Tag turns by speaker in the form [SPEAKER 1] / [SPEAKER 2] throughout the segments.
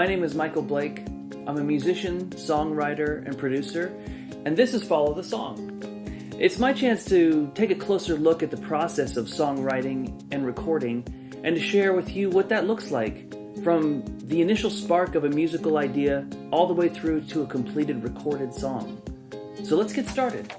[SPEAKER 1] My name is Michael Blake. I'm a musician, songwriter, and producer, and this is Follow the Song. It's my chance to take a closer look at the process of songwriting and recording, and to share with you what that looks like, from the initial spark of a musical idea all the way through to a completed recorded song. So let's get started.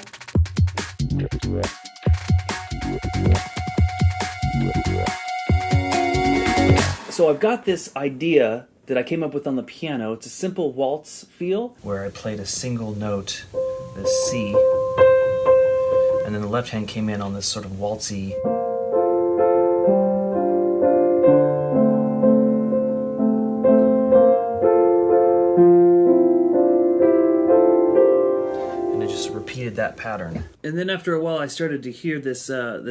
[SPEAKER 1] So I've got this idea that I came up with on the piano. It's a simple waltz feel where I played a single note, this C, and then the left hand came in on this sort of waltzy. And I just repeated that pattern. And then after a while I started to hear this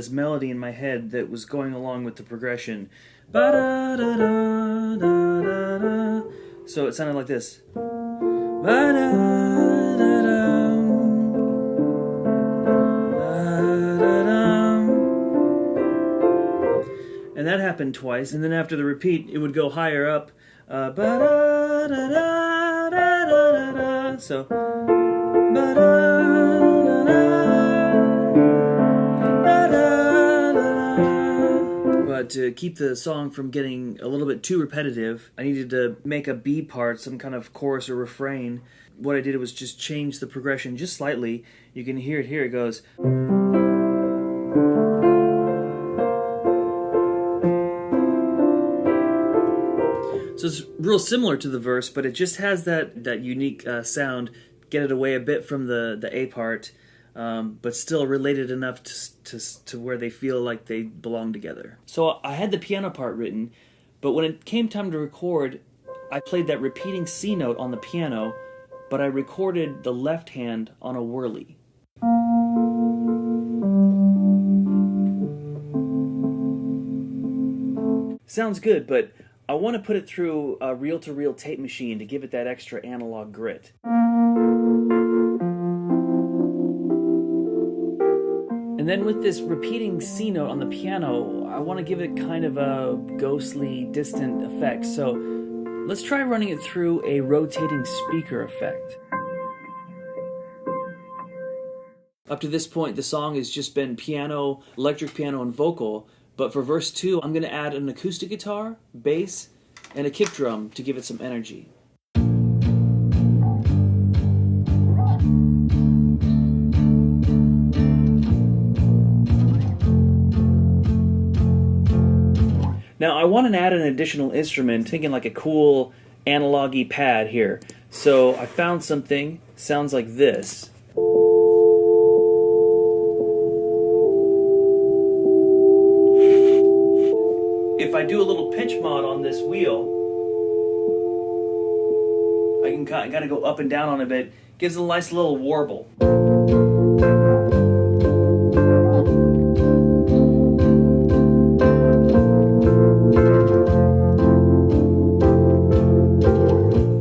[SPEAKER 1] melody in my head that was going along with the progression. Ba-da-da-da-da-da-da. So it sounded like this. And that happened twice, and then after the repeat, it would go higher up. Ba-da-da-da-da-da-da. So, but to keep the song from getting a little bit too repetitive, I needed to make a B part, some kind of chorus or refrain. What I did was just change the progression just slightly. You can hear it here. It goes. So it's real similar to the verse, but it just has that unique sound. Get it away a bit from the A part, but still related enough to where they feel like they belong together. So I had the piano part written, but when it came time to record, I played that repeating C note on the piano, but I recorded the left hand on a whirly. Sounds good, but I want to put it through a reel-to-reel tape machine to give it that extra analog grit. And then with this repeating C note on the piano, I want to give it kind of a ghostly, distant effect. So let's try running it through a rotating speaker effect. Up to this point, the song has just been piano, electric piano, and vocal. But for verse 2, I'm going to add an acoustic guitar, bass, and a kick drum to give it some energy. Now I want to add an additional instrument, thinking like a cool analog-y pad here. So I found something, sounds like this. If I do a little pitch mod on this wheel, I can kind of go up and down on it a bit. Gives a nice little warble.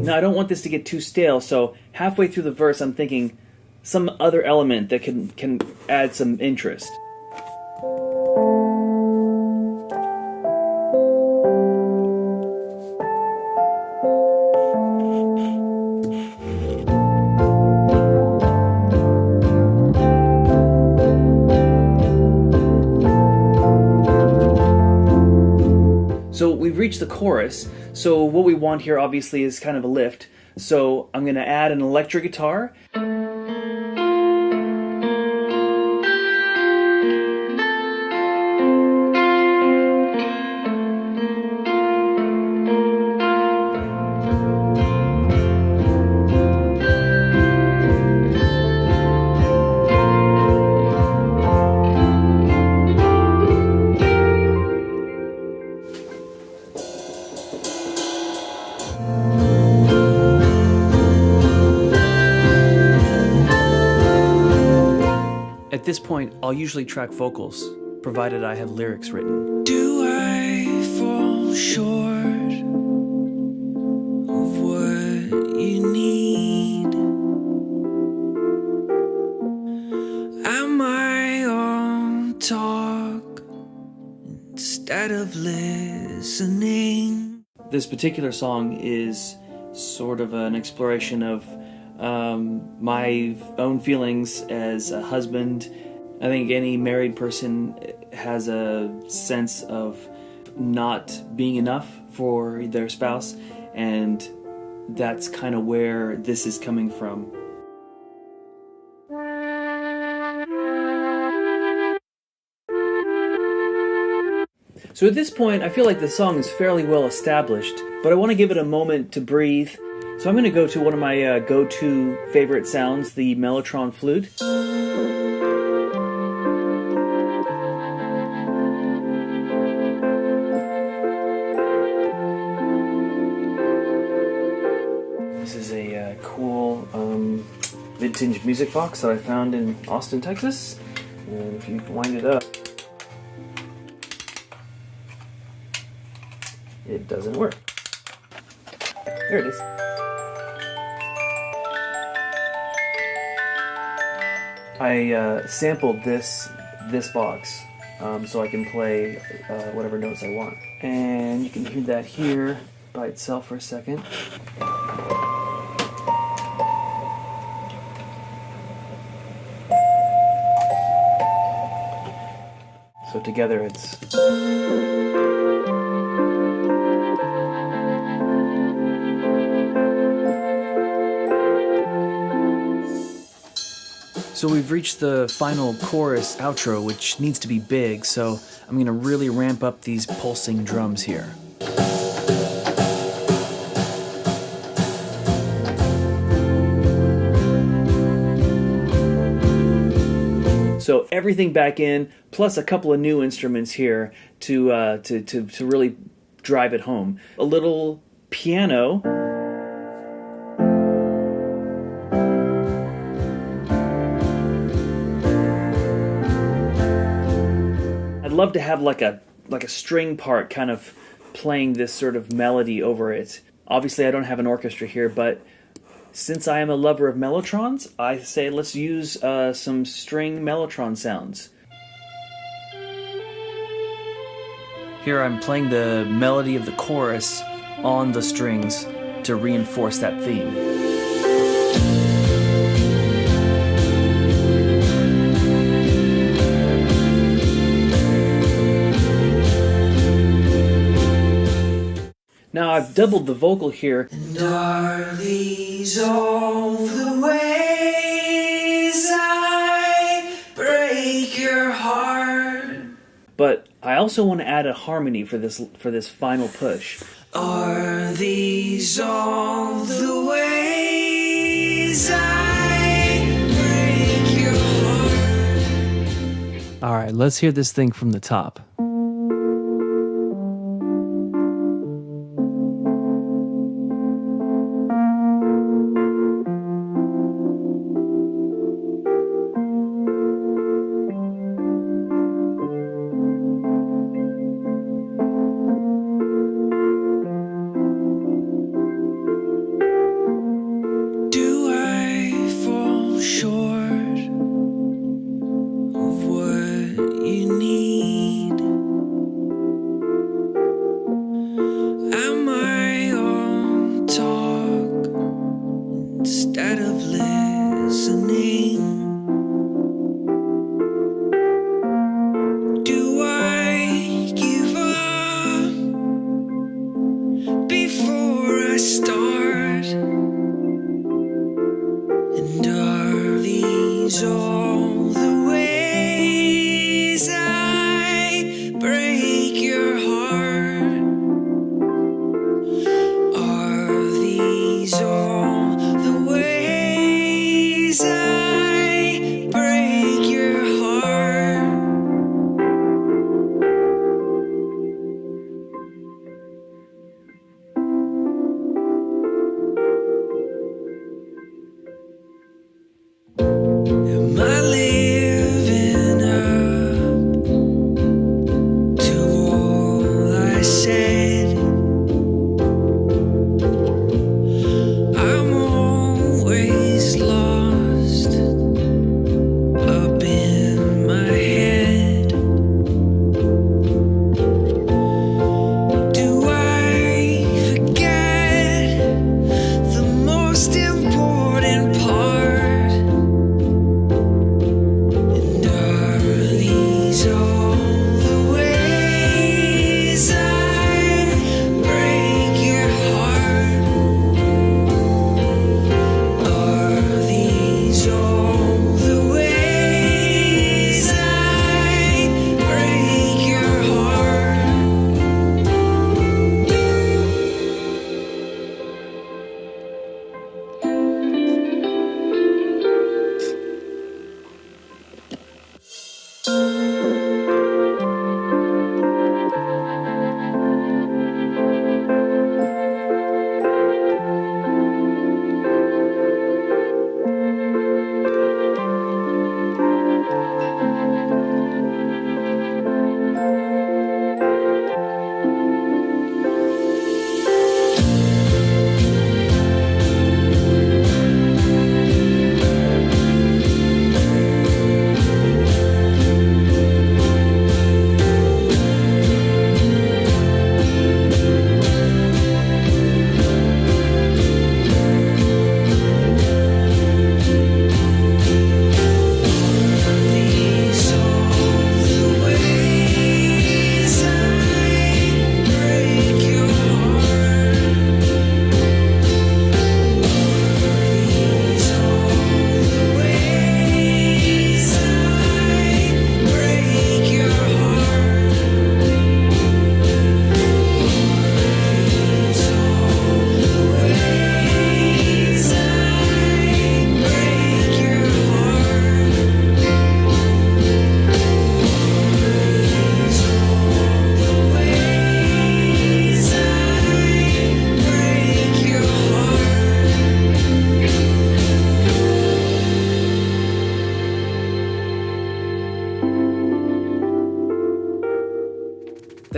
[SPEAKER 1] Now I don't want this to get too stale, so halfway through the verse I'm thinking some other element that can add some interest. So we've reached the chorus, so what we want here obviously is kind of a lift. So I'm going to add an electric guitar. At this point, I'll usually track vocals, provided I have lyrics written.
[SPEAKER 2] Do I fall short of what you need? Am I on talk instead of listening?
[SPEAKER 1] This particular song is sort of an exploration of my own feelings as a husband. I think any married person has a sense of not being enough for their spouse, and that's kind of where this is coming from. So at this point, I feel like the song is fairly well established, but I want to give it a moment to breathe. So I'm going to go to one of my go-to favorite sounds, the mellotron flute. This is a cool vintage music box that I found in Austin, Texas. And if you wind it up, it doesn't work. There it is. I sampled this box so I can play whatever notes I want. And you can hear that here by itself for a second. So together it's... So we've reached the final chorus outro, which needs to be big, so I'm going to really ramp up these pulsing drums here. So everything back in, plus a couple of new instruments here to really drive it home. A little piano. I'd love to have like a string part kind of playing this sort of melody over it. Obviously I don't have an orchestra here, but since I am a lover of mellotrons, I say let's use some string mellotron sounds. Here I'm playing the melody of the chorus on the strings to reinforce that theme. Now I've doubled the vocal here.
[SPEAKER 2] And are these all the ways I break your heart?
[SPEAKER 1] But I also want to add a harmony for this final push.
[SPEAKER 2] Are these all the ways I break your heart?
[SPEAKER 1] All right, let's hear this thing from the top.
[SPEAKER 2] I'm always lost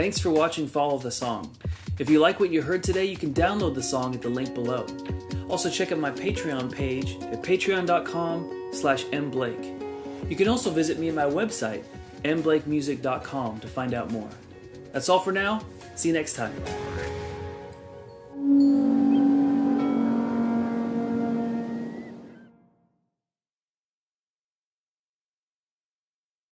[SPEAKER 1] Thanks for watching Follow the Song. If you like what you heard today, you can download the song at the link below. Also check out my Patreon page at patreon.com/mblake. You can also visit me at my website, mblakemusic.com, to find out more. That's all for now. See you next time.